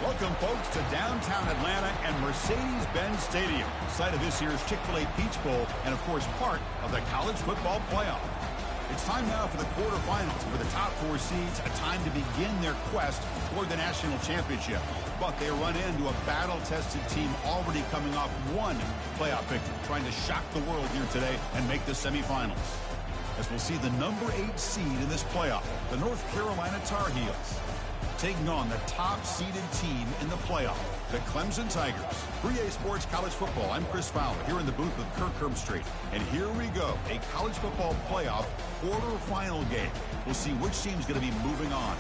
Welcome, folks, to downtown Atlanta and Mercedes-Benz Stadium, site of this year's Chick-fil-A Peach Bowl and, of course, part of the college football playoff. It's time now for the quarterfinals, where the top four seeds a time to begin their quest toward the national championship. But they run into a battle-tested team already coming off one playoff victory, trying to shock the world here today and make the semifinals. As we'll see the number 8 seed in this playoff, the North Carolina Tar Heels, taking on the top-seeded team in the playoff, the Clemson Tigers. 3A Sports College Football, I'm Chris Fowler, here in the booth with Kirk Herbstreit. And here we go, a college football playoff quarterfinal game. We'll see which team's going to be moving on.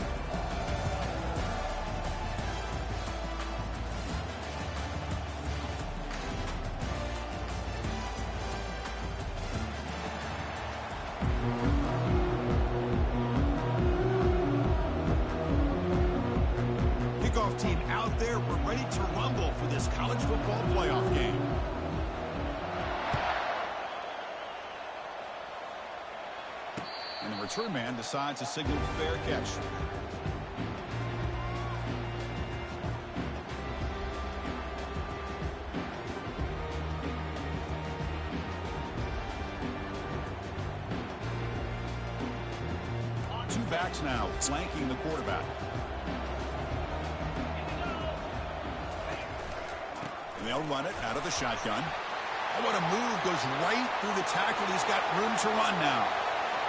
Team out there, we're ready to rumble for this college football playoff game. And the return man decides to signal fair catch. Two backs now flanking the quarterback. They'll run it out of the shotgun. Oh, what a move. Goes right through the tackle. He's got room to run now.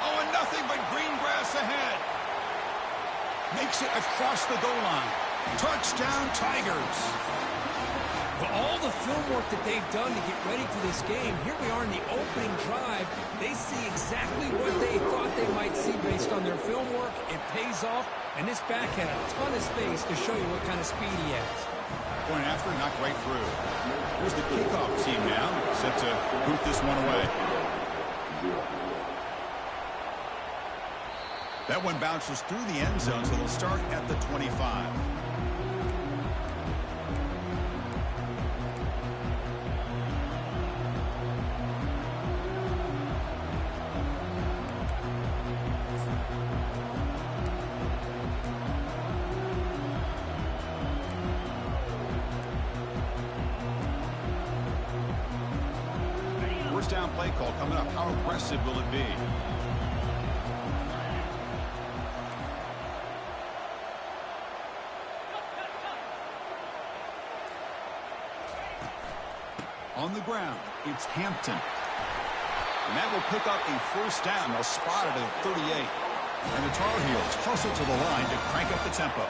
Oh, and nothing but green grass ahead. Makes it across the goal line. Touchdown, Tigers. For all the film work that they've done to get ready for this game, here we are in the opening drive. They see exactly what they thought they might see based on their film work. It pays off, and this back had a ton of space to show you what kind of speed he has. Point after, knocked right through. Here's the kickoff team now, set to boot this one away. That one bounces through the end zone, so they'll start at the 25. First down play call coming up. How aggressive will it be? On the ground, it's Hampton. And that will pick up a first down. They'll spot it at 38. And the Tar Heels hustle to the line to crank up the tempo.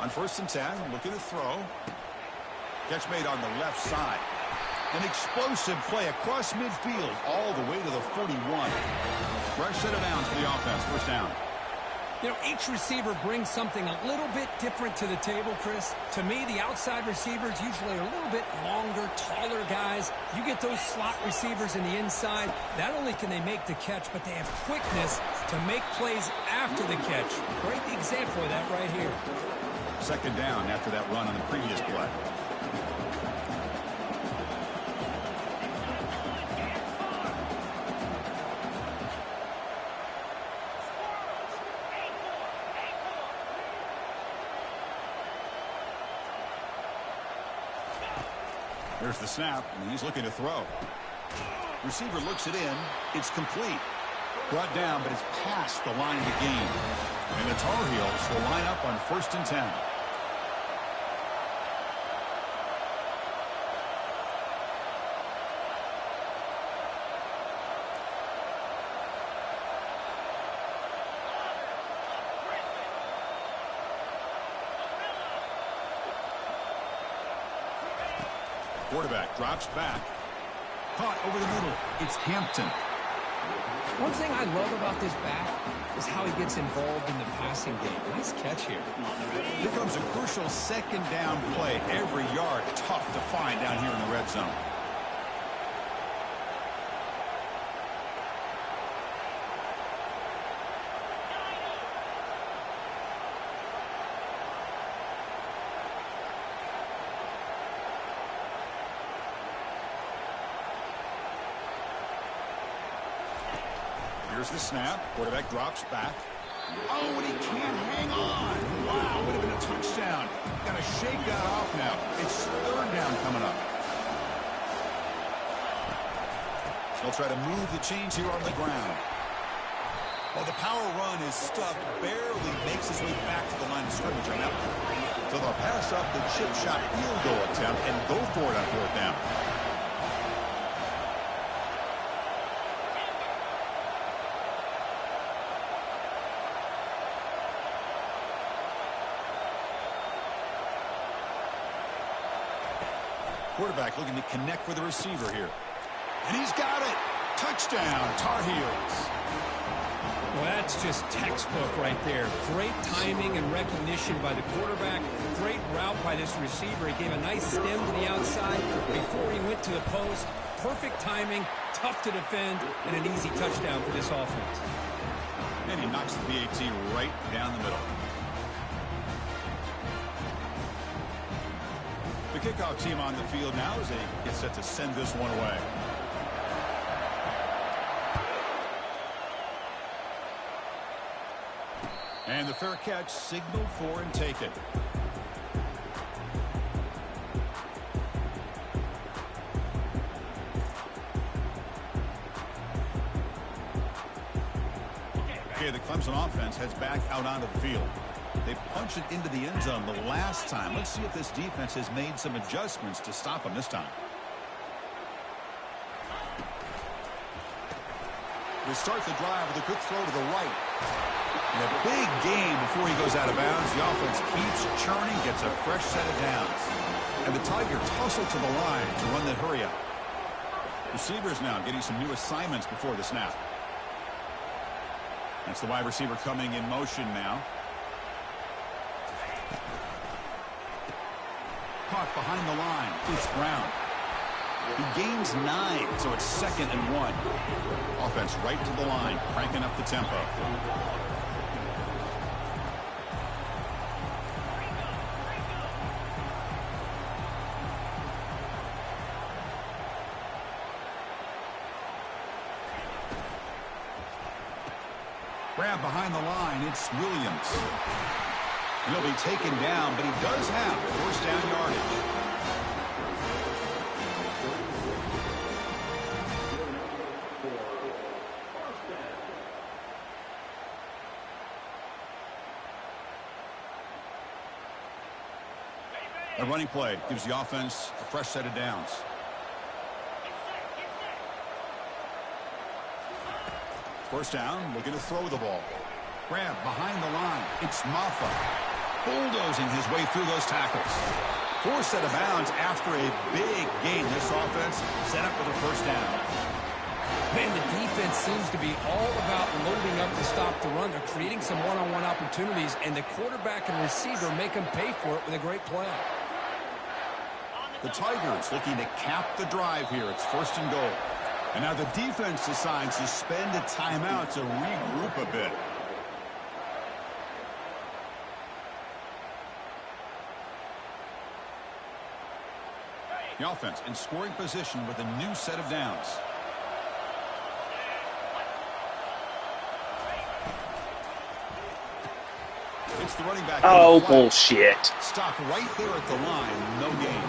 On 1st and 10, looking to throw. Catch made on the left side. An explosive play across midfield all the way to the 41. Fresh set of downs for the offense. First down. You know, each receiver brings something a little bit different to the table, Chris. To me, the outside receivers usually are a little bit longer, taller guys. You get those slot receivers in the inside. Not only can they make the catch, but they have quickness to make plays after the catch. Great example of that right here. Second down after that run on the previous play. There's the snap, and he's looking to throw. Receiver looks it in. It's complete. Brought down, but it's past the line of the game. And the Tar Heels will line up on 1st and 10. Quarterback drops back. Caught over the middle. It's Hampton. One thing I love about this back is how he gets involved in the passing game. Nice catch here. Here comes a crucial second down play. Every yard tough to find down here in the red zone. Here's the snap. Quarterback drops back. Oh, and he can't hang on. Wow, would have been a touchdown. Got to shake that off now. It's third down coming up. They'll try to move the chains here on the ground. Well, the power run is stuffed, barely makes his way back to the line of scrimmage right now. So they'll pass up the chip shot field goal attempt and go for it on fourth down. Quarterback looking to connect with the receiver here. And he's got it. Touchdown, Tar Heels. Well, that's just textbook right there. Great timing and recognition by the quarterback. Great route by this receiver. He gave a nice stem to the outside before he went to the post. Perfect timing, tough to defend, and an easy touchdown for this offense. And he knocks the BAT right down the middle. The kickoff team on the field now as they get set to send this one away. And the fair catch signaled for and taken. Okay, the Clemson offense heads back out onto the field. They punched it into the end zone the last time. Let's see if this defense has made some adjustments to stop them this time. They start the drive with a quick throw to the right. And a big gain before he goes out of bounds. The offense keeps churning, gets a fresh set of downs. And the Tigers hustle to the line to run the hurry up. Receivers now getting some new assignments before the snap. That's the wide receiver coming in motion now. Caught behind the line. It's Brown. He gains 9, so it's 2nd and 1. Offense right to the line, cranking up the tempo. Grab behind the line. It's Williams. He'll be taken down, but he does have first down yardage. A running play gives the offense a fresh set of downs. First down, looking to throw the ball. Grab behind the line. It's Maffa. Bulldozing his way through those tackles. 4 set of bounds after a big gain. This offense set up for the first down. Man, the defense seems to be all about loading up to stop the run. They're creating some one-on-one opportunities, and the quarterback and receiver make them pay for it with a great play. The Tigers looking to cap the drive here. It's 1st and goal. And now the defense decides to spend a timeout to regroup a bit. The offense in scoring position with a new set of downs. It's the running back. Oh, bullshit. Stopped right there at the line. No gain.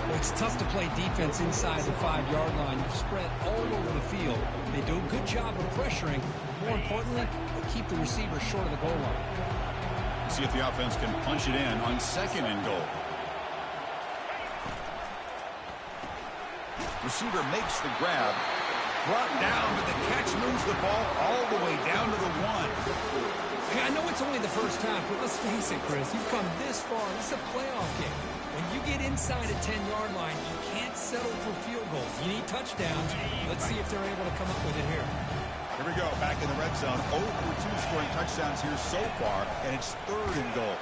Well, it's tough to play defense inside the 5-yard line. You're spread all over the field. They do a good job of pressuring. More importantly, they keep the receiver short of the goal line. See if the offense can punch it in on 2nd and goal. Receiver makes the grab. Brought down, but the catch moves the ball all the way down to the 1. Hey, I know it's only the first half, but let's face it, Chris. You've come this far. This is a playoff game. When you get inside a 10-yard line, you can't settle for field goals. You need touchdowns. Let's see if they're able to come up with it here. Here we go, back in the red zone. 0 for 2 scoring touchdowns here so far, and it's 3rd and goal.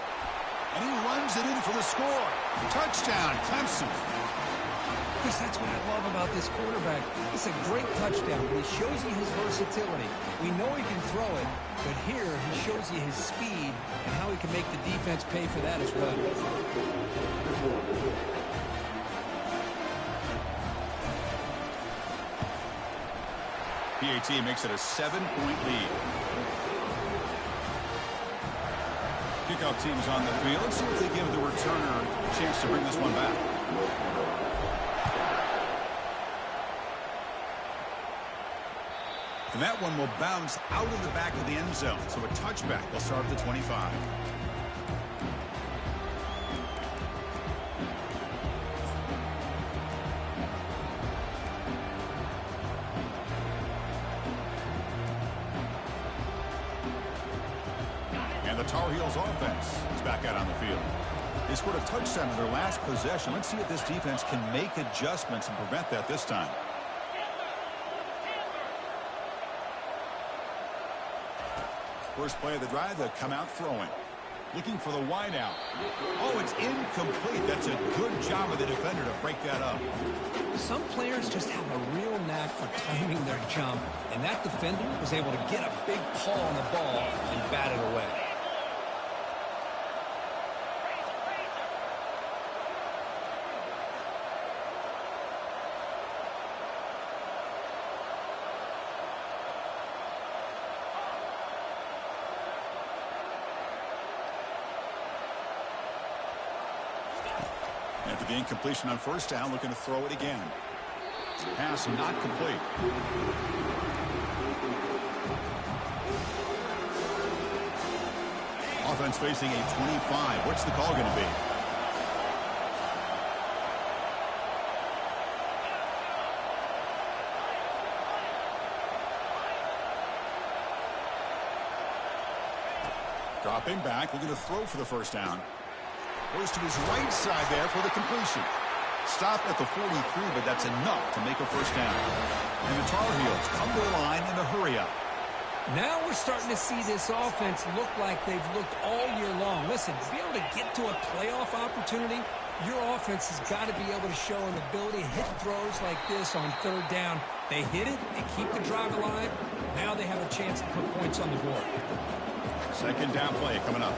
And he runs it in for the score. Touchdown, Clemson. Chris, that's what I love about this quarterback. It's a great touchdown, but he shows you his versatility. We know he can throw it, but here he shows you his speed and how he can make the defense pay for that as well. PAT makes it a 7-point lead. Kickoff team's on the field. Let's see if they give the returner a chance to bring this one back. And that one will bounce out of the back of the end zone. So a touchback. They'll start at the 25. And the Tar Heels offense is back out on the field. They scored a touchdown in their last possession. Let's see if this defense can make adjustments and prevent that this time. First play of the drive, they'll come out throwing. Looking for the wide out. Oh, it's incomplete. That's a good job of the defender to break that up. Some players just have a real knack for timing their jump, and that defender was able to get a big paw on the ball and bat it away. After the incompletion on first down, looking to throw it again. Pass not complete. Offense facing a 25. What's the call going to be? Dropping back, looking to throw for the first down. Goes to his right side there for the completion. Stopped at the 43, but that's enough to make a first down. And the Tar Heels come to the line in a hurry up. Now we're starting to see this offense look like they've looked all year long. Listen, to be able to get to a playoff opportunity, your offense has got to be able to show an ability to hit throws like this on third down. They hit it, they keep the drive alive. Now they have a chance to put points on the board. Second down play coming up.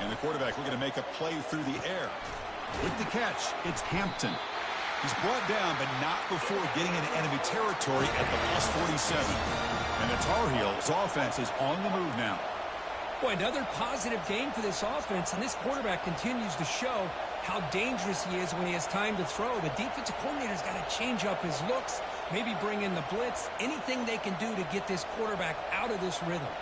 And the quarterback looking to make a play through the air. With the catch, it's Hampton. He's brought down, but not before getting into enemy territory at the +47. And the Tar Heels offense is on the move now. Boy, another positive game for this offense, and this quarterback continues to show how dangerous he is when he has time to throw. The defensive coordinator's got to change up his looks, maybe bring in the blitz, anything they can do to get this quarterback out of this rhythm.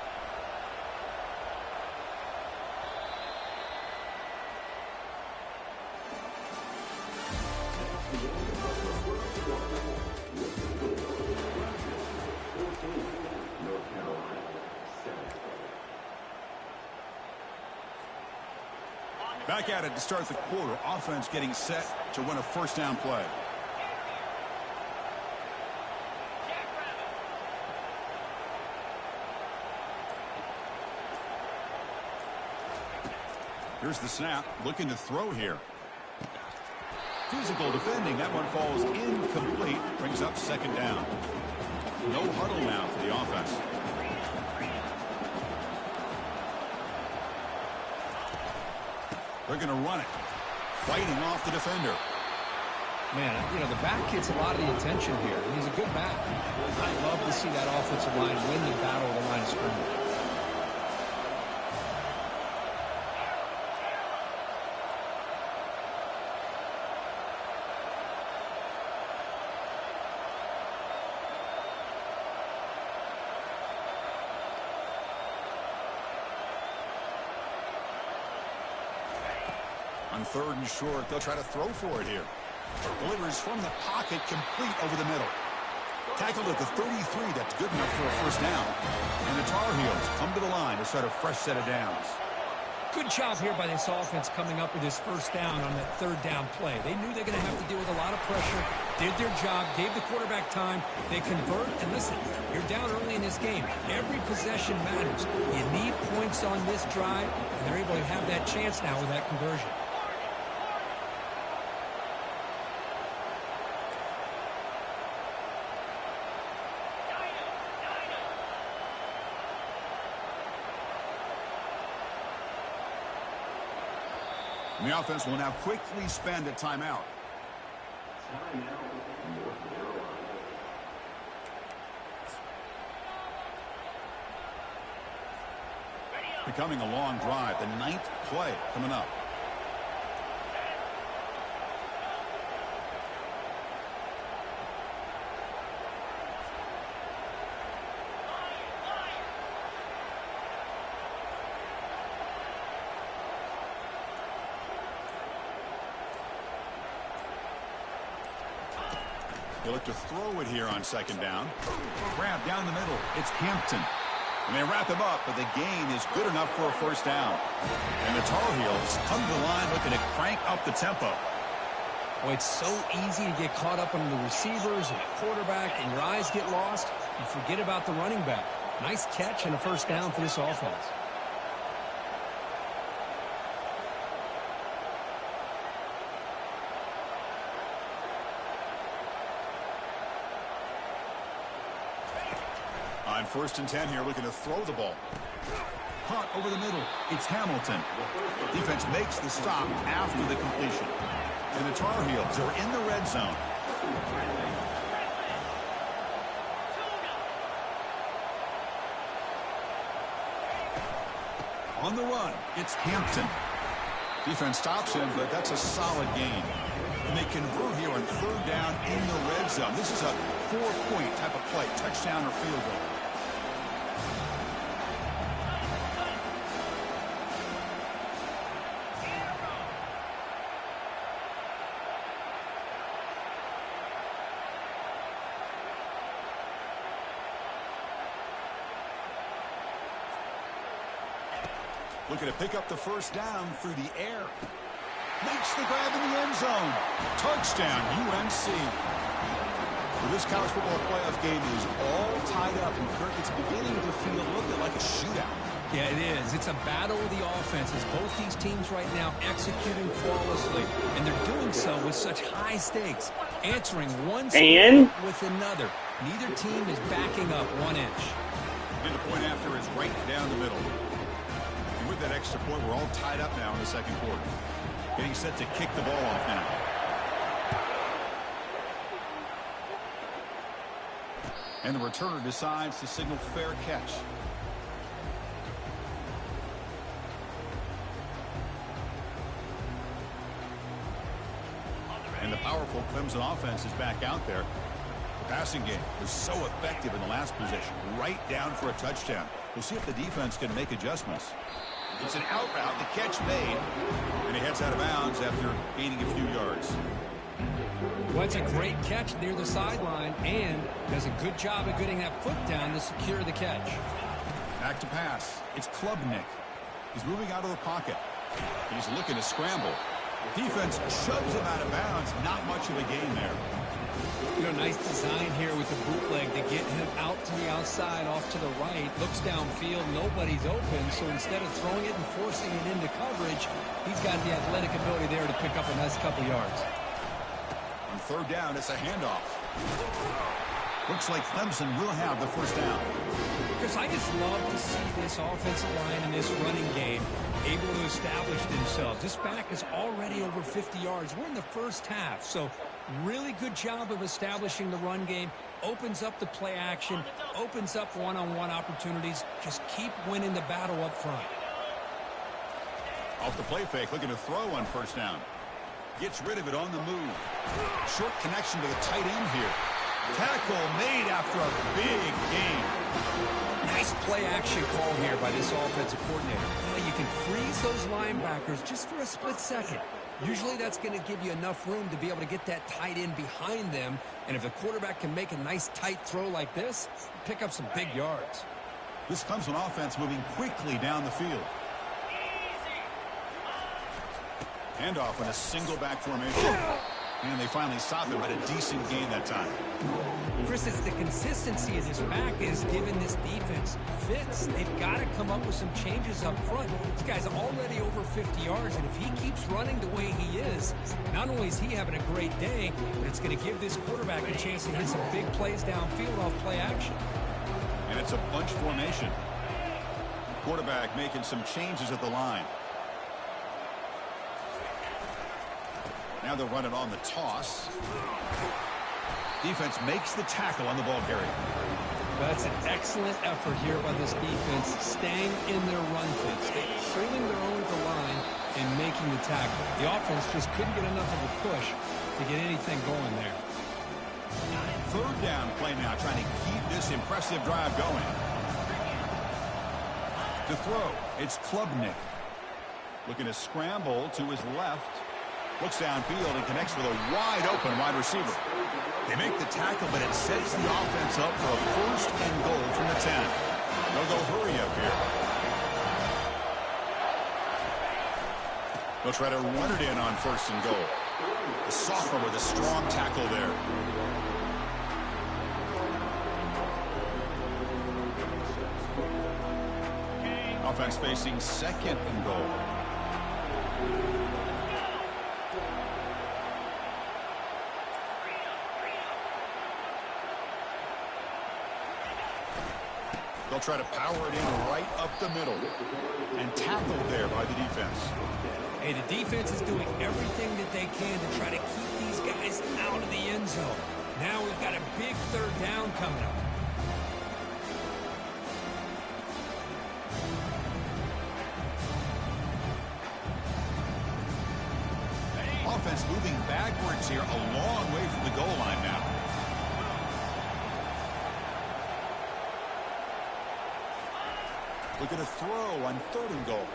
Back at it to start the quarter. Offense getting set to run a first down play. Here's the snap. Looking to throw here. Physical defending. That one falls incomplete. Brings up second down. No huddle now for the offense. They're going to run it. Fighting off the defender. Man, you know, the back gets a lot of the attention here. He's a good back. I love to see that offensive line win the battle of the line of scrimmage. On third and short, they'll try to throw for it here. Delivers from the pocket, complete over the middle. Tackled at the 33, that's good enough for a first down. And the Tar Heels come to the line to start a fresh set of downs. Good job here by this offense coming up with this first down on that third down play. They knew they're going to have to deal with a lot of pressure, did their job, gave the quarterback time. They convert, and listen, you're down early in this game. Every possession matters. You need points on this drive, and they're able to have that chance now with that conversion. And the offense will now quickly spend a timeout. Becoming a long drive, the 9th play coming up. They look to throw it here on 2nd down. Grab down the middle. It's Hampton. And they wrap him up, but the gain is good enough for a 1st down. And the Tar Heels come to the line looking to crank up the tempo. Well, it's so easy to get caught up on the receivers and the quarterback, and your eyes get lost. You forget about the running back. Nice catch and a 1st down for this offense. On 1st and 10 here, looking to throw the ball. Caught over the middle. It's Hamilton. Defense makes the stop after the completion. And the Tar Heels are in the red zone. On the run, it's Hampton. Defense stops him, but that's a solid gain. And they convert here on 3rd down in the red zone. This is a 4-point type of play, touchdown or field goal. Looking to pick up the 1st down through the air. Makes the grab in the end zone. Touchdown, UNC. Well, this college football playoff game is all tied up, and Kirk, it's beginning to feel a little bit like a shootout. Yeah, it is. It's a battle of the offenses. Both these teams right now executing flawlessly, and they're doing so with such high stakes, answering one score with another. Neither team is backing up 1 inch. And the point after is right down the middle. And with that extra point, we're all tied up now in the 2nd quarter. Getting set to kick the ball off now. And the returner decides to signal fair catch. And the powerful Clemson offense is back out there. The passing game was so effective in the last possession, right down for a touchdown. We'll see if the defense can make adjustments. It's an out route, the catch made, and he heads out of bounds after gaining a few yards. Well, it's a great catch near the sideline, and does a good job of getting that foot down to secure the catch. Back to pass. It's Klubnik. He's moving out of the pocket. He's looking to scramble. Defense shoves him out of bounds. Not much of a gain there. You know, nice design here with the bootleg to get him out to the outside, off to the right. Looks downfield, nobody's open, so instead of throwing it and forcing it into coverage, he's got the athletic ability there to pick up a nice couple yards. On 3rd down, it's a handoff. Looks like Clemson will have the 1st down. Because I just love to see this offensive line and this running game able to establish themselves. This back is already over 50 yards. We're in the 1st half, so really good job of establishing the run game. Opens up the play action, opens up one-on-one opportunities. Just keep winning the battle up front. Off the play fake, looking to throw on 1st down. Gets rid of it on the move. Short connection to the tight end here. Tackle made after a big gain. Nice play action call here by this offensive coordinator. You can freeze those linebackers just for a split second. Usually that's going to give you enough room to be able to get that tight end behind them. And if the quarterback can make a nice tight throw like this, pick up some big yards. This Clemson offense moving quickly down the field. Handoff in a single back formation. And they finally stop him, but a decent gain that time. Chris, it's the consistency of this back is giving this defense fits. They've got to come up with some changes up front. This guy's already over 50 yards, and if he keeps running the way he is, not only is he having a great day, but it's going to give this quarterback a chance to hit some big plays downfield off play action. And it's a bunch formation. Quarterback making some changes at the line. Now they'll run it on the toss. Defense makes the tackle on the ball carrier. That's an excellent effort here by this defense, staying in their run fits, holding their own at the line and making the tackle. The offense just couldn't get enough of a push to get anything going there. Third down play now, trying to keep this impressive drive going. To throw, it's Klubnik. Looking to scramble to his left. Looks downfield and connects with a wide-open wide receiver. They make the tackle, but it sets the offense up for a first and goal from the 10. They'll go hurry up here. They'll try to run it in on first and goal. The sophomore with a strong tackle there. Offense facing second and goal. They'll try to power it in right up the middle. And tackled there by the defense. Hey, the defense is doing everything that they can to try to keep these guys out of the end zone. Now we've got a big third down coming up. Offense moving backwards here, a long way from the goal line now. Look at a throw on third and goal.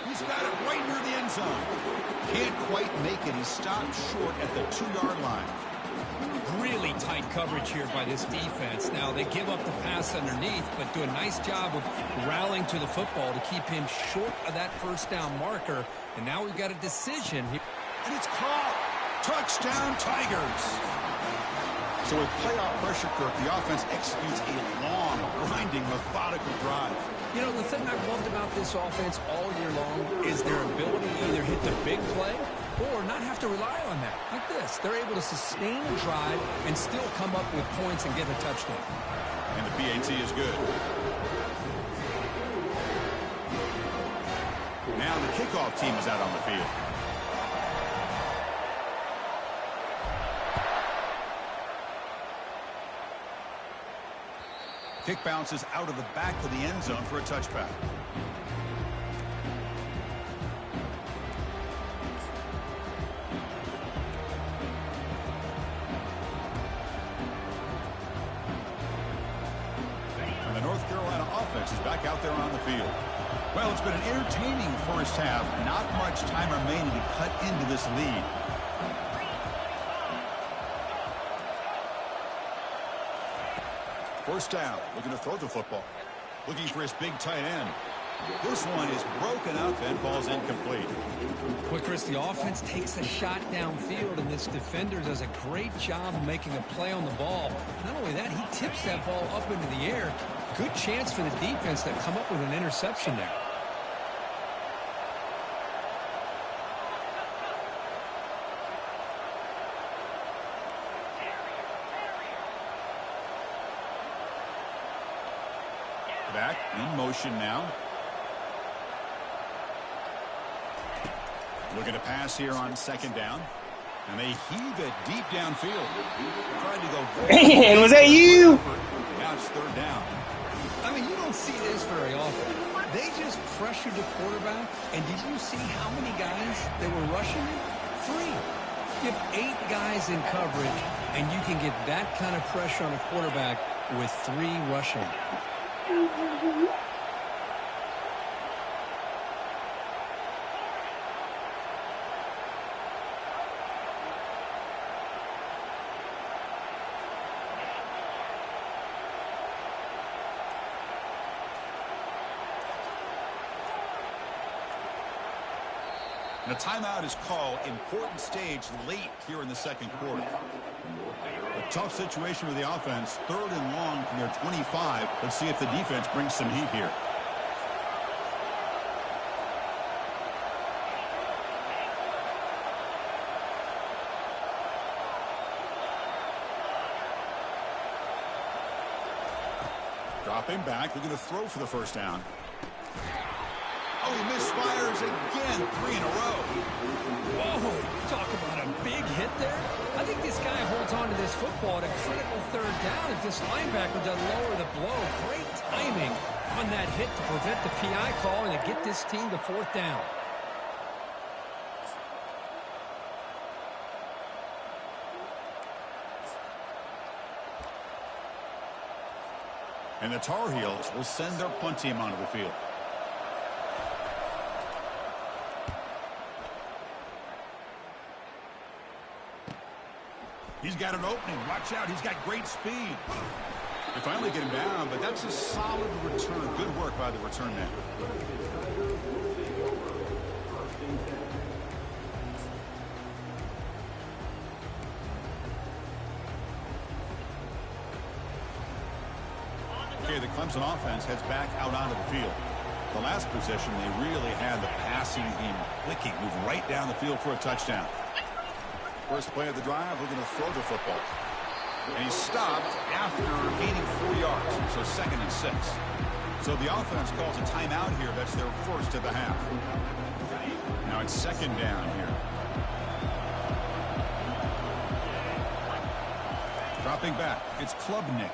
He's got it right near the end zone. Can't quite make it. He stopped short at the 2-yard line. Really tight coverage here by this defense. Now, they give up the pass underneath, but do a nice job of rallying to the football to keep him short of that first down marker. And now we've got a decision here. And it's caught. Touchdown, Tigers. So with playoff pressure, Kirk, the offense executes a long, grinding, methodical drive. You know, the thing I've loved about this offense all year long is their ability to either hit the big play or not have to rely on that. Like this. They're able to sustain a drive and still come up with points and get a touchdown. And the PAT is good. Now the kickoff team is out on the field. Kick bounces out of the back of the end zone for a touchback. And the North Carolina offense is back out there on the field. Well, it's been an entertaining first half. Not much time remaining to cut into this lead. First down, looking to throw the football. Looking for his big tight end. This one is broken up and falls incomplete. Well, Chris, the offense takes a shot downfield, and this defender does a great job of making a play on the ball. Not only that, he tips that ball up into the air. Good chance for the defense to come up with an interception there. Back in motion now. Looking to pass here on second down. And they heave it deep downfield. Trying to go. Man, was that you? Now it's third down. I mean, you don't see this very often. They just pressured the quarterback, and did you see how many guys they were rushing? 3. You have 8 guys in coverage, and you can get that kind of pressure on a quarterback with 3 rushing. And a timeout is called. Important stage late here in the second quarter. A tough situation with the offense. Third and long from their 25. Let's see if the defense brings some heat here. Dropping back. They're going to throw for the first down. he misfires again, 3 in a row. Whoa, talk about a big hit there. I think this guy holds on to this football at a critical third down if this linebacker doesn't lower the blow. Great timing on that hit to prevent the PI call and to get this team to fourth down. And the Tar Heels will send their punt team onto the field. He's got an opening. Watch out. He's got great speed. They finally get him down, but that's a solid return. Good work by the return man. Okay, the Clemson offense heads back out onto the field. The last possession, they really had the passing game clicking, move right down the field for a touchdown. First play of the drive, we're going to throw the football. And he's stopped after gaining 4 yards, so 2nd and 6. So the offense calls a timeout here. That's their first of the half. Now it's 2nd down here. Dropping back, it's Klubnik.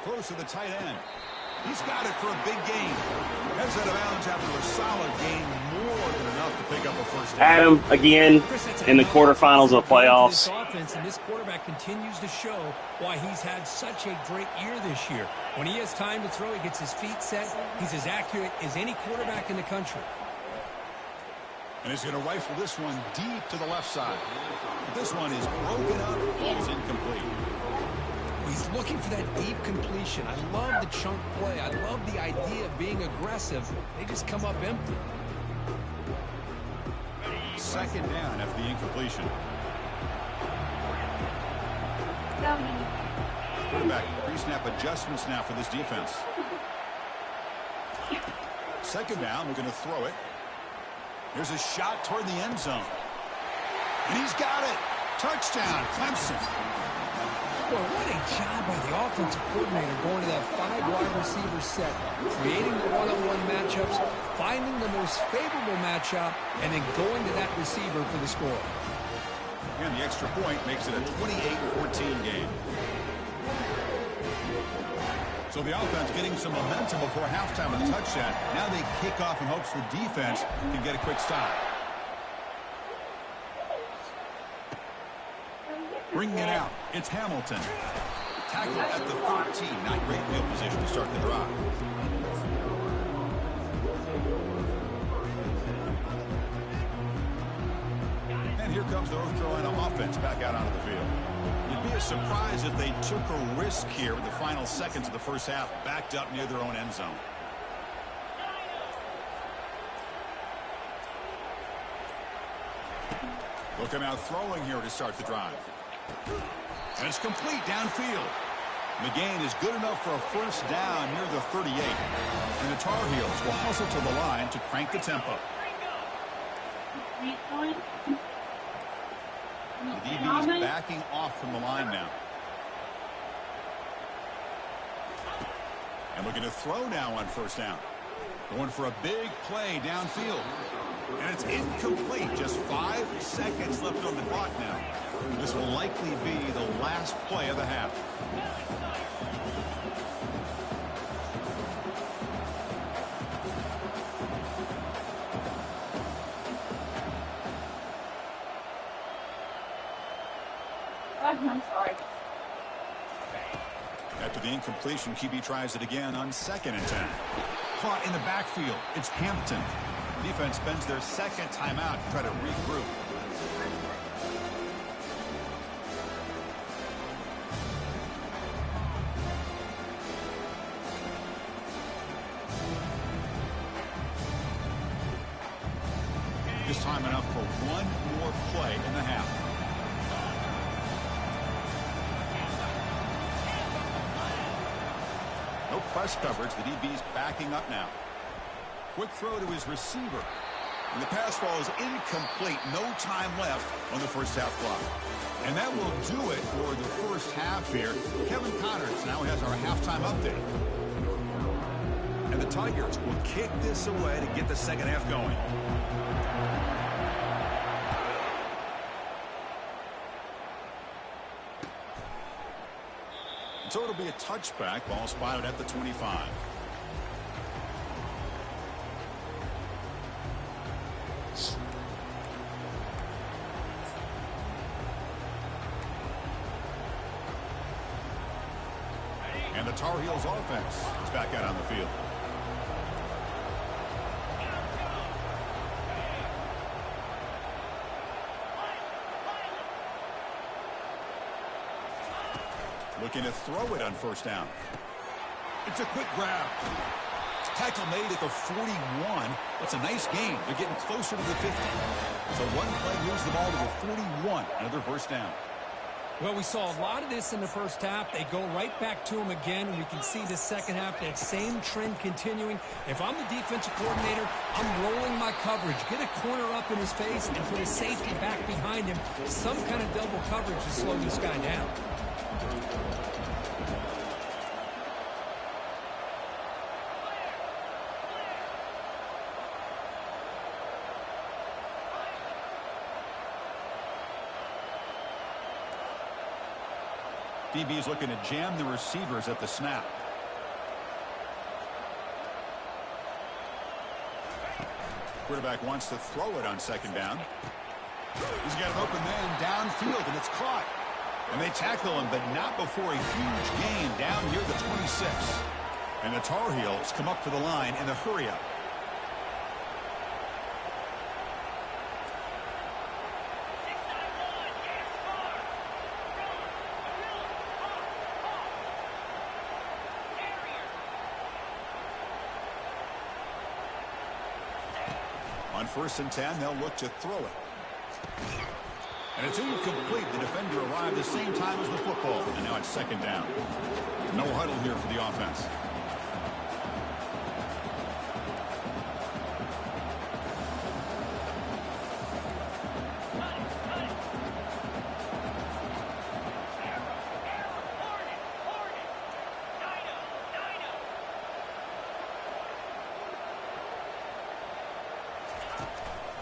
Close to the tight end. He's got it for a big gain. Heads out of bounds after a solid gain, more than enough to pick up a first down. Adam again in the quarterfinals of playoffs. Offense, and this quarterback continues to show why he's had such a great year this year. When he has time to throw, he gets his feet set. He's as accurate as any quarterback in the country. And he's going to rifle this one deep to the left side. But this one is broken up. Ball's incomplete. He's looking for that deep completion. I love the chunk play. I love the idea of being aggressive. They just come up empty. 2nd down after the incompletion. Quarterback pre-snap adjustments now for this defense. 2nd down, we're going to throw it. Here's a shot toward the end zone. And he's got it. Touchdown, Clemson. Well, what a job by the offensive coordinator going to that 5 wide receiver set, creating the one-on-one matchups, finding the most favorable matchup, and then going to that receiver for the score. And the extra point makes it a 28-14 game. So the offense getting some momentum before halftime with a touchdown. Now they kick off in hopes the defense can get a quick stop. Bringing it out, it's Hamilton. Tackle at the 13. Not great field position to start the drive. And here comes the North Carolina offense back out onto the field. It'd be a surprise if they took a risk here in the final seconds of the first half, backed up near their own end zone. Look him out throwing here to start the drive. And it's complete downfield. The gain is good enough for a first down near the 38. And the Tar Heels will hustle to the line to crank the tempo. The DB is backing off from the line now. And looking to throw now on first down. Going for a big play downfield. And it's incomplete. Just 5 seconds left on the clock now. This will likely be the last play of the half. I'm sorry. After the incompletion, QB tries it again on 2nd and 10. Caught in the backfield. It's Hampton. Defense spends their 2nd timeout to try to regroup. Just time enough for one more play in the half. No press coverage. The DB's backing up now. Quick throw to his receiver. And the pass ball is incomplete. No time left on the first half clock. And that will do it for the first half here. Kevin Connors now has our halftime update. And the Tigers will kick this away to get the second half going. So it'll be a touchback. Ball spotted at the 25. And the Tar Heels offense is back out on the field. Looking to throw it on first down. It's a quick grab. Tackle made at the 41. That's a nice gain. They're getting closer to the 50. So one play moves the ball to the 41. Another first down. Well, we saw a lot of this in the first half. They go right back to him again, and we can see the second half, that same trend continuing. If I'm the defensive coordinator, I'm rolling my coverage. Get a corner up in his face and put a safety back behind him. Some kind of double coverage to slow this guy down. DB is looking to jam the receivers at the snap. Quarterback wants to throw it on second down. He's got an open man downfield, and it's caught. And they tackle him, but not before a huge gain down near the 26. And the Tar Heels come up to the line in the hurry-up. On 1st and 10, they'll look to throw it. And it's incomplete. The defender arrived the same time as the football. And now it's second down. No huddle here for the offense.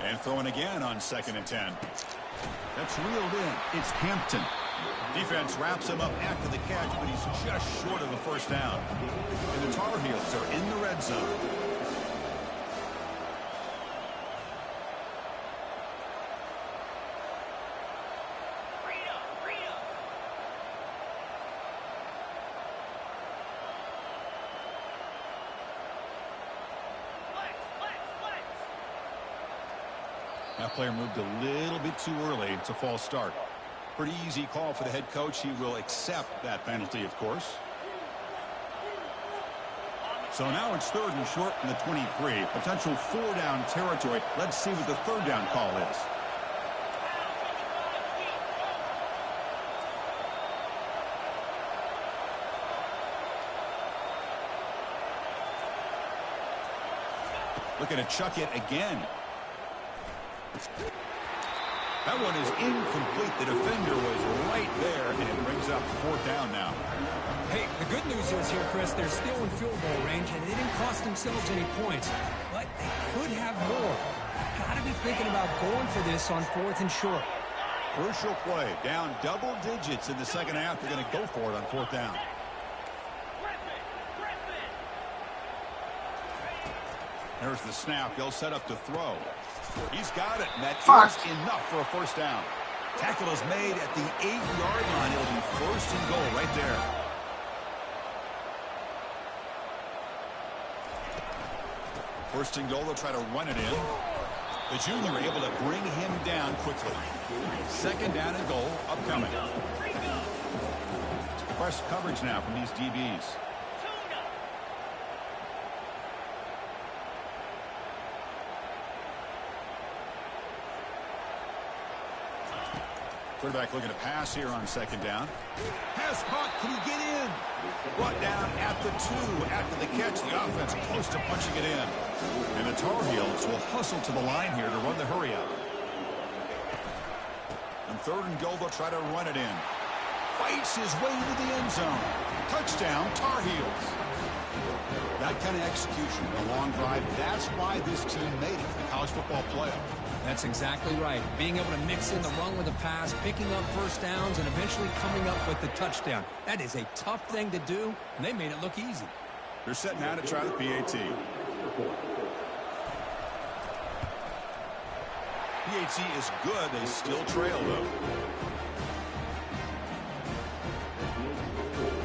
And throwing again on 2nd and 10. That's reeled in. It's Hampton. Defense wraps him up after the catch, but he's just short of the first down. And the Tar Heels are in the red zone. That player moved a little bit too early. It's a false start. Pretty easy call for the head coach. He will accept that penalty, of course. So now it's 3rd and short from the 23. Potential 4-down territory. Let's see what the 3rd down call is. Looking to chuck it again. That one is incomplete. The defender was right there, and it brings up 4th down now. Hey, the good news is here, Chris, they're still in field goal range, and they didn't cost themselves any points. But they could have more. Got to be thinking about going for this on 4th and short. Crucial play. Down double digits in the second half. They're going to go for it on 4th down. There's the snap. They'll set up to throw. He's got it, and that is enough for a first down. Tackle is made at the 8-yard line. It'll be 1st and goal right there. First and goal, they'll try to run it in. The junior able to bring him down quickly. 2nd down and goal upcoming. Press coverage now from these DBs. Quarterback looking to pass here on 2nd down. Pass caught. Can he get in? Brought down at the 2 after the catch. The offense close to punching it in. And the Tar Heels will hustle to the line here to run the hurry up. On 3rd and goal, they'll try to run it in. fights his way into the end zone. Touchdown, Tar Heels. That kind of execution, a long drive, that's why this team made it to the college football playoff. That's exactly right. Being able to mix in the run with the pass, picking up first downs, and eventually coming up with the touchdown. That is a tough thing to do, and they made it look easy. They're set now to try the PAT. PAT is good. They still trail, though.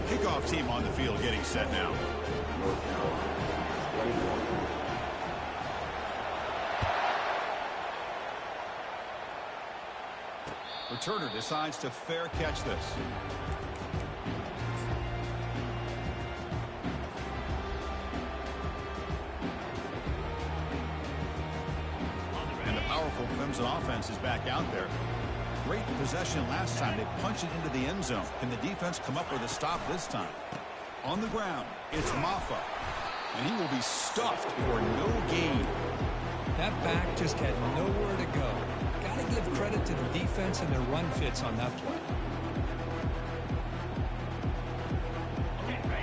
Kickoff team on the field getting set now. Returner decides to fair catch this. And the powerful Clemson offense is back out there. Great possession last time. They punch it into the end zone. Can the defense come up with a stop this time? On the ground, it's Maffa. And he will be stuffed for no gain. That back just had nowhere to go. Got to give credit to the defense and their run fits on that play.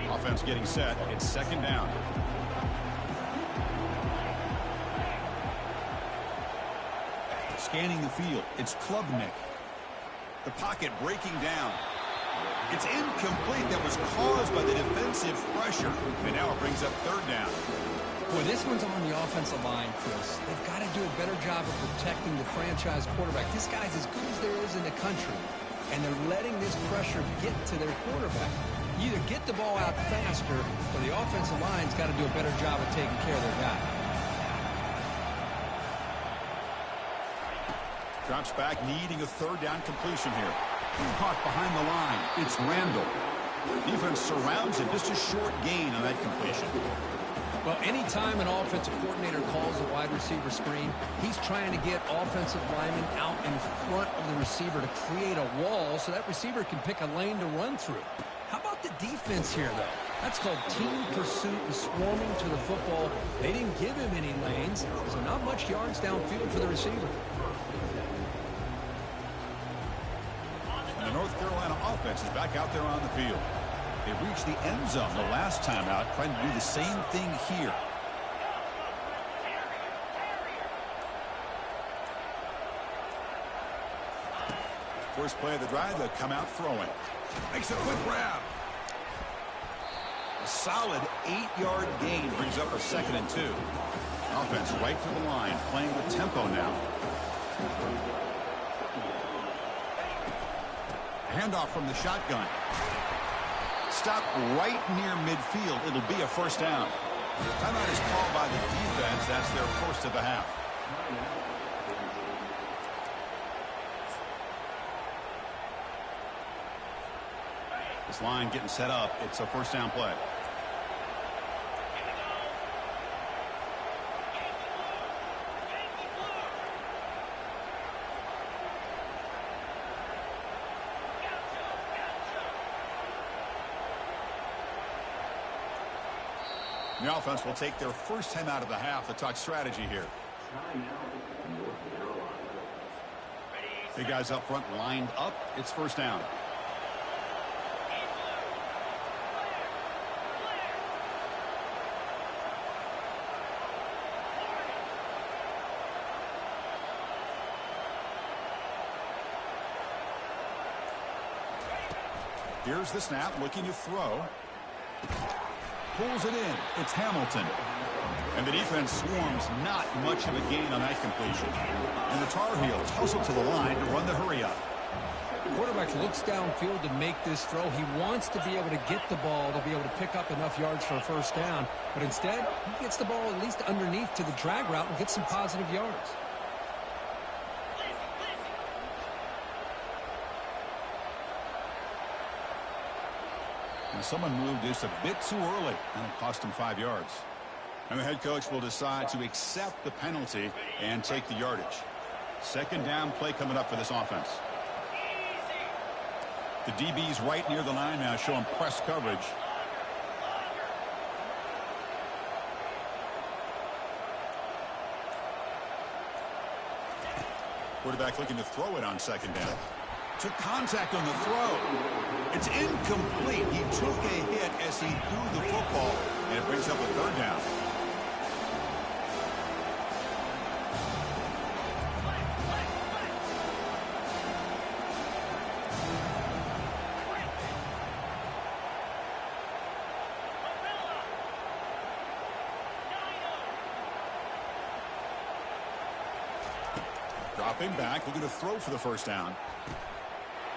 Offense getting set. It's second down. Scanning the field. It's Klubnik. The pocket breaking down. It's incomplete. That was caused by the defensive pressure. And now it brings up third down. Boy, this one's on the offensive line, Chris. They've got to do a better job of protecting the franchise quarterback. This guy's as good as there is in the country, and they're letting this pressure get to their quarterback. You either get the ball out faster, or the offensive line's got to do a better job of taking care of their guy. Drops back, needing a third down completion here. Caught behind the line. It's Randall. Defense surrounds him. Just a short gain on that completion. Well, anytime an offensive coordinator calls a wide receiver screen, he's trying to get offensive linemen out in front of the receiver to create a wall so that receiver can pick a lane to run through. How about the defense here, though? That's called team pursuit and swarming to the football. They didn't give him any lanes, so not much yards downfield for the receiver. And the North Carolina offense is back out there on the field. They reached the end zone the last time out, trying to do the same thing here. First play of the drive, they'll come out throwing. Makes a quick grab. A solid 8-yard gain brings up a 2nd and 2. Offense right to the line, playing with tempo now. Handoff from the shotgun. Stop right near midfield. It'll be a first down. Timeout is called by the defense. That's their first of the half. This line getting set up. It's a first down play. The offense will take their first time out of the half to talk strategy here. Big guys up front lined up. It's first down. Here's the snap, looking to throw. Pulls it in. It's Hamilton. And the defense swarms, not much of a gain on that completion. And the Tar Heels hustle to the line to run the hurry up. The quarterback looks downfield to make this throw. He wants to be able to get the ball to be able to pick up enough yards for a first down. But instead, he gets the ball at least underneath to the drag route and gets some positive yards. And someone moved just a bit too early, and it cost him 5 yards. And the head coach will decide to accept the penalty and take the yardage. Second down play coming up for this offense. The DB's right near the line now, showing press coverage. Quarterback looking to throw it on second down. Took contact on the throw. It's incomplete. He took a hit as he threw the football, and it brings up a third down. Dropping back, looking to throw for the first down.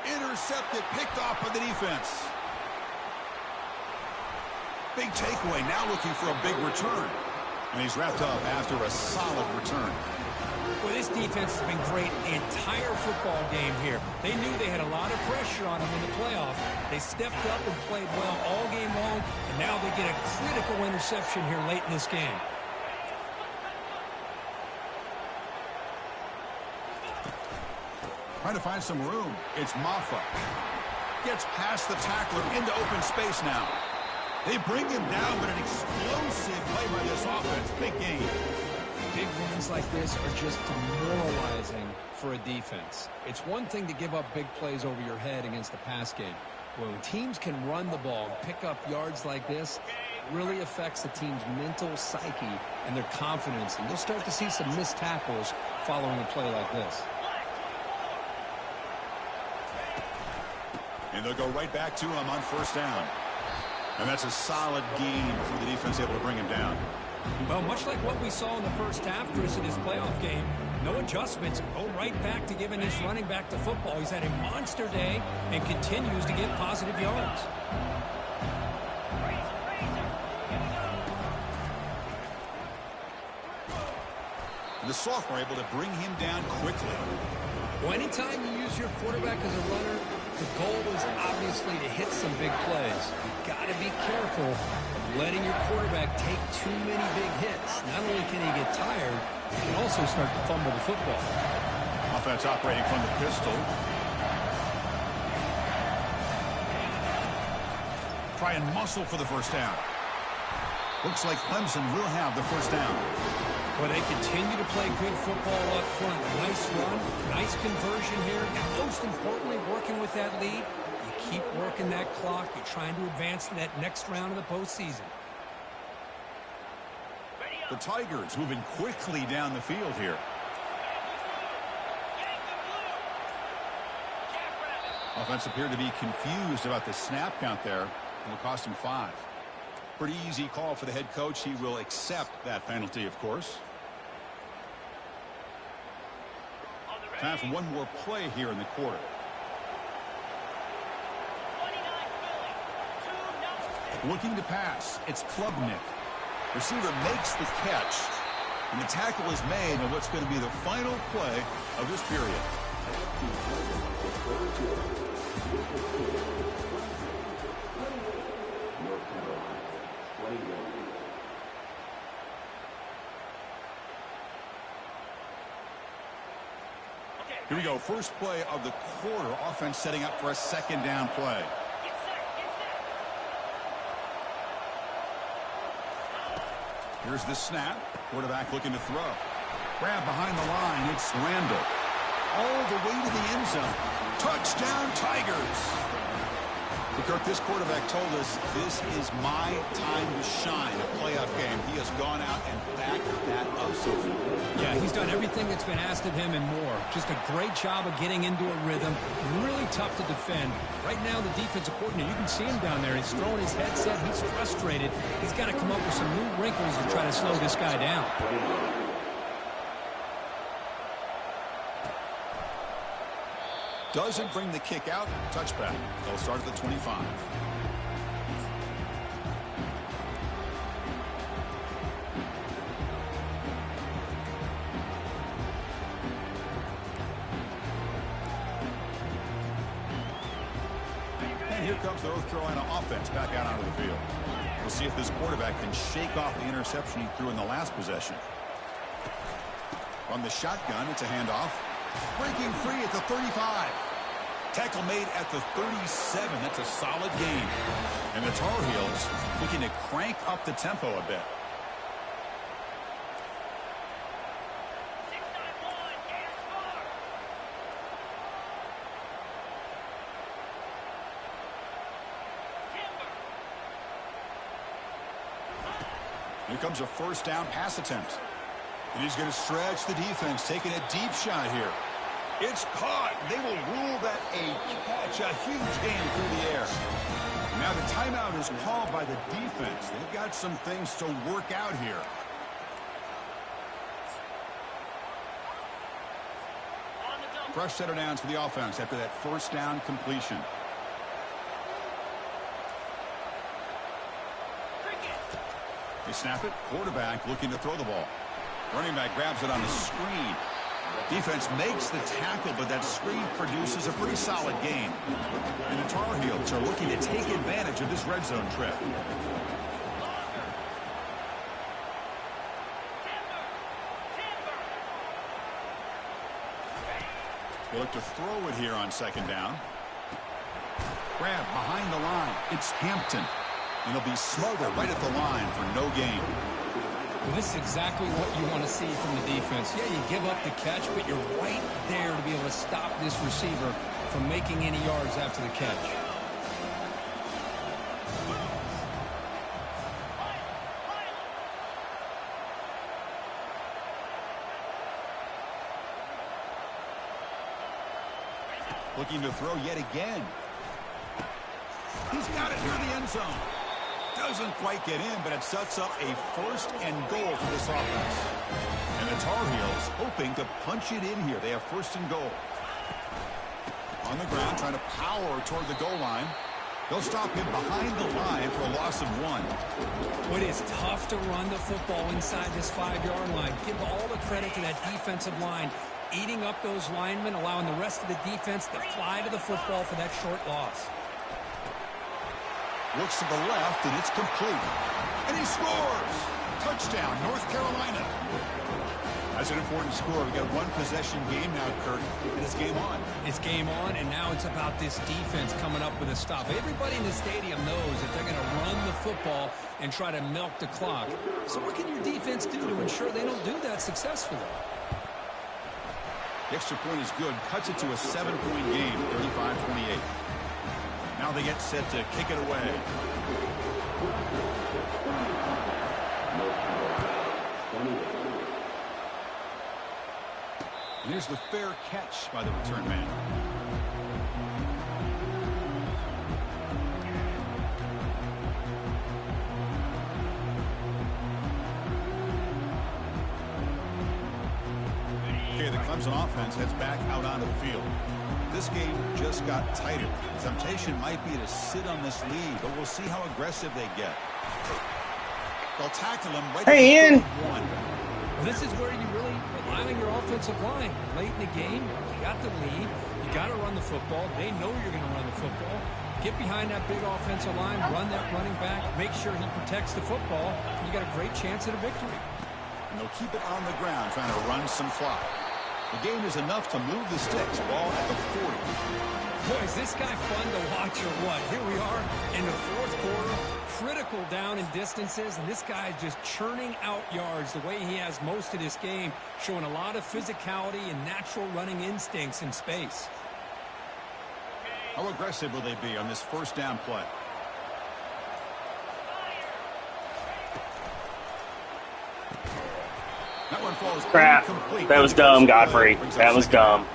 Intercepted, picked off by the defense. Big takeaway, now looking for a big return. And he's wrapped up after a solid return. Well, this defense has been great the entire football game here. They knew they had a lot of pressure on them in the playoff. They stepped up and played well all game long, and now they get a critical interception here late in this game. Trying to find some room. It's Maffa. Gets past the tackler into open space now. They bring him down, but an explosive play by this offense. Big game. Big runs like this are just demoralizing for a defense. It's one thing to give up big plays over your head against the pass game. When teams can run the ball and pick up yards like this, it really affects the team's mental psyche and their confidence. And you'll start to see some missed tackles following a play like this. And they'll go right back to him on first down. And that's a solid gain for the defense able to bring him down. Well, much like what we saw in the first half, Chris, in this playoff game, no adjustments. Go right back to giving this running back the football. He's had a monster day and continues to get positive yards. And the sophomore able to bring him down quickly. Well, anytime you use your quarterback as a runner, the goal is obviously to hit some big plays. You've got to be careful of letting your quarterback take too many big hits. Not only can he get tired, he can also start to fumble the football. Offense operating from the pistol. Try and muscle for the first down. Looks like Clemson will have the first down. Well, they continue to play good football up front. Nice run, nice conversion here, and most importantly, working with that lead, you keep working that clock. You're trying to advance to that next round of the postseason. The Tigers moving quickly down the field here. Offense appeared to be confused about the snap count there. It'll cost him 5. Pretty easy call for the head coach. He will accept that penalty, of course. Time for one more play here in the quarter. Looking to pass. It's Klubnik. Receiver makes the catch. And the tackle is made on what's going to be the final play of this period. Here we go. First play of the quarter. Offense setting up for a second down play. Here's the snap. Quarterback looking to throw. Grab behind the line. It's Randall. All the way to the end zone. Touchdown, Tigers. Kirk, this quarterback told us this is my time to shine, a playoff game. He has gone out and backed that up so far. Yeah, he's done everything that's been asked of him and more. Just a great job of getting into a rhythm. Really tough to defend. Right now, the defensive coordinator, you can see him down there. He's throwing his headset. He's frustrated. He's got to come up with some new wrinkles to try to slow this guy down. Doesn't bring the kick out. Touchback. They'll start at the 25. And here comes the North Carolina offense back out onto the field. We'll see if this quarterback can shake off the interception he threw in the last possession. From the shotgun, it's a handoff. Breaking free at the 35. Tackle made at the 37. That's a solid gain. And the Tar Heels looking to crank up the tempo a bit. Here comes a first down pass attempt. And he's going to stretch the defense, taking a deep shot here. It's caught. They will rule that a catch, a huge gain through the air. Now the timeout is called by the defense. They've got some things to work out here. Fresh set of downs for the offense after that first down completion. They snap it. Quarterback looking to throw the ball. Running back grabs it on the screen. Defense makes the tackle, but that screen produces a pretty solid gain. And the Tar Heels are looking to take advantage of this red zone trip. They look to throw it here on second down. Grab behind the line. It's Hampton. And they'll be smothered right at the line for no gain. Well, this is exactly what you want to see from the defense. Yeah, you give up the catch, but you're right there to be able to stop this receiver from making any yards after the catch. Looking to throw yet again. He's got it near the end zone. Doesn't quite get in, but it sets up a first and goal for this offense. And the Tar Heels hoping to punch it in here. They have first and goal. On the ground, trying to power toward the goal line. They'll stop him behind the line for a loss of 1. It is tough to run the football inside this 5-yard line. Give all the credit to that defensive line, eating up those linemen, allowing the rest of the defense to fly to the football for that short loss. Looks to the left, and it's complete. And he scores! Touchdown, North Carolina. That's an important score. We've got one possession game now, Kurt, and it's game on. It's game on, and now it's about this defense coming up with a stop. Everybody in the stadium knows that they're going to run the football and try to milk the clock. So what can your defense do to ensure they don't do that successfully? The extra point is good. Cuts it to a 7-point game, 35-28. Now they get set to kick it away. And here's the fair catch by the return man. Okay, the Clemson offense heads back out onto the field. This game just got tighter. The temptation might be to sit on this lead, but we'll see how aggressive they get. They'll tackle him right at the 1. This is where you really rely on your offensive line. Late in the game, you got the lead. You got to run the football. They know you're going to run the football. Get behind that big offensive line, run that running back, make sure he protects the football. You got a great chance at a victory. And they'll keep it on the ground, trying to run some clock. The game is enough to move the sticks. Ball at the 40. Boy, is this guy fun to watch or what? Here we are in the fourth quarter. Critical down in distances, and this guy is just churning out yards the way he has most of this game, showing a lot of physicality and natural running instincts in space. How aggressive will they be on this first down play? That one falls crap. incomplete. That was dumb, Godfrey. That was dumb.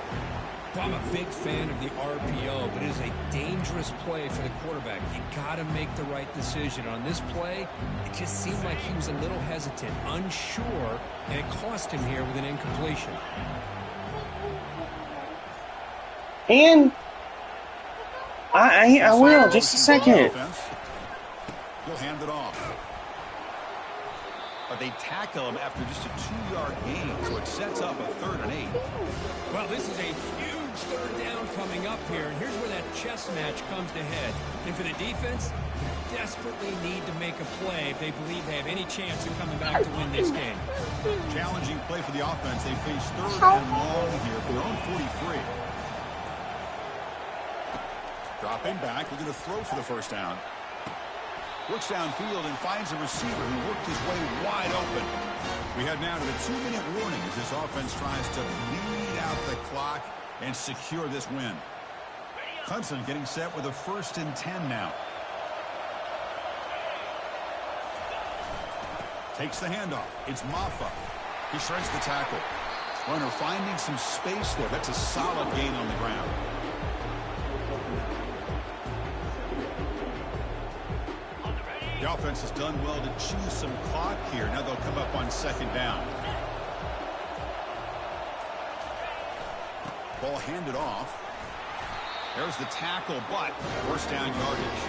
I'm a big fan of the RPO, but it is a dangerous play for the quarterback. You got to make the right decision. On this play, it just seemed like he was a little hesitant, unsure, and it cost him here with an incompletion. And I will, just a second. He'll hand it off. But they tackle him after just a 2-yard gain, so it sets up a 3rd and 8. Well, this is a huge third down coming up here, and here's where that chess match comes to head. And for the defense, they desperately need to make a play if they believe they have any chance of coming back to win this game. Challenging play for the offense. They face 3rd and long here for their own 43. Dropping back, looking to throw for the first down. Works downfield and finds a receiver who worked his way wide open. We head now to the 2-minute warning as this offense tries to bleed out the clock and secure this win. Clemson getting set with a 1st and 10 now. Takes the handoff. It's Maffa. He shreds the tackle. Runner finding some space there. That's a solid gain on the ground. The offense has done well to chew some clock here. Now they'll come up on second down. Ball handed off. There's the tackle, but first down yardage.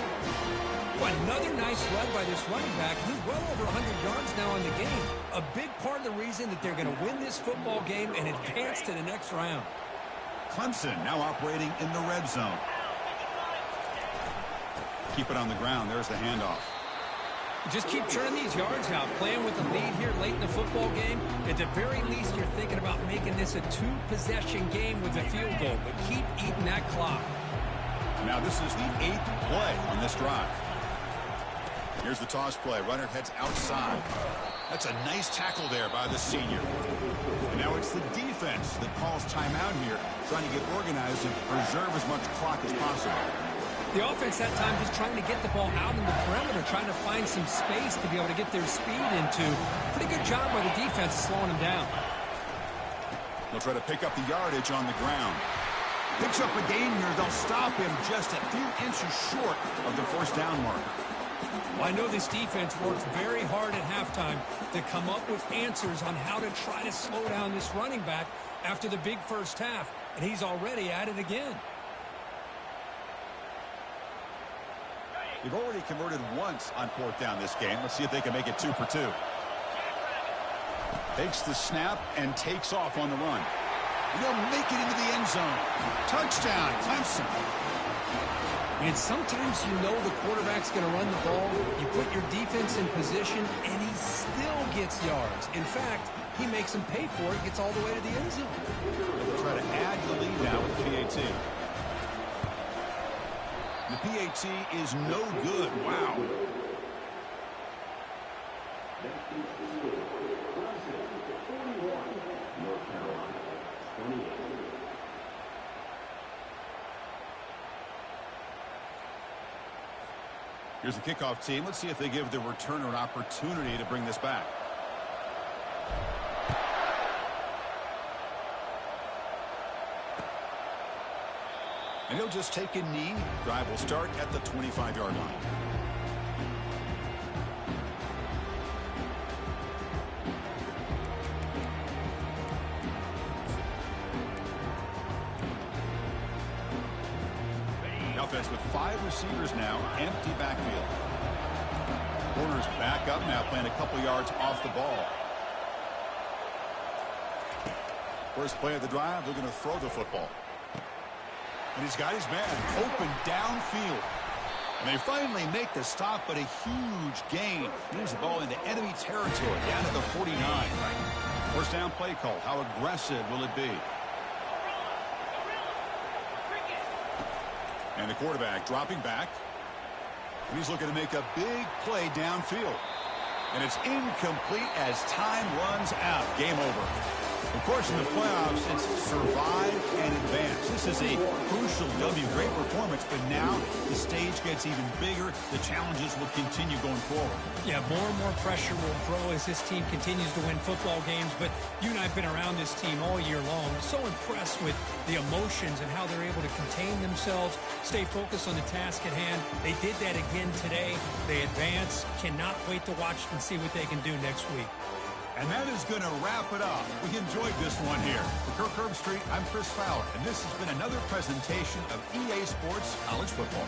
Another nice run by this running back. He's well over 100 yards now in the game. A big part of the reason that they're going to win this football game and advance to the next round. Clemson now operating in the red zone. Keep it on the ground. There's the handoff. Just keep churning these yards out. Playing with a lead here late in the football game. At the very least, you're thinking about making this a two-possession game with a field goal. But keep eating that clock. Now this is the 8th play on this drive. Here's the toss play. Runner heads outside. That's a nice tackle there by the senior. And now it's the defense that calls timeout here, trying to get organized and preserve as much clock as possible. The offense that time just trying to get the ball out in the perimeter, trying to find some space to be able to get their speed into. Pretty good job by the defense slowing them down. They'll try to pick up the yardage on the ground. Picks up a gain here. They'll stop him just a few inches short of the first down mark. Well, I know this defense works very hard at halftime to come up with answers on how to try to slow down this running back after the big first half, and he's already at it again. They've already converted once on fourth down this game. Let's see if they can make it 2 for 2. Takes the snap and takes off on the run. And they'll make it into the end zone. Touchdown, Clemson. And sometimes you know the quarterback's going to run the ball. You put your defense in position, and he still gets yards. In fact, he makes them pay for it, gets all the way to the end zone. They'll try to add the lead now with the PAT. The PAT is no good. Wow. Here's the kickoff team. Let's see if they give the returner an opportunity to bring this back. And he'll just take a knee. Drive will start at the 25-yard line. The offense with 5 receivers now, empty backfield. Corners back up now, playing a couple yards off the ball. First play of the drive, they're going to throw the football. And he's got his man open downfield. And they finally make the stop, but a huge gain. Moves the ball into enemy territory, down at the 49. First down play call. How aggressive will it be? And the quarterback dropping back. And he's looking to make a big play downfield. And it's incomplete as time runs out. Game over. Of course, in the playoffs, it's survive and advance. This is a crucial W. Great performance, but now the stage gets even bigger. The challenges will continue going forward. Yeah, more and more pressure will grow as this team continues to win football games. But you and I have been around this team all year long. So impressed with the emotions and how they're able to contain themselves, stay focused on the task at hand. They did that again today. They advance. Cannot wait to watch and see what they can do next week. And that is going to wrap it up. We enjoyed this one here. For Kirk Herbstreit, I'm Chris Fowler, and this has been another presentation of EA Sports College Football.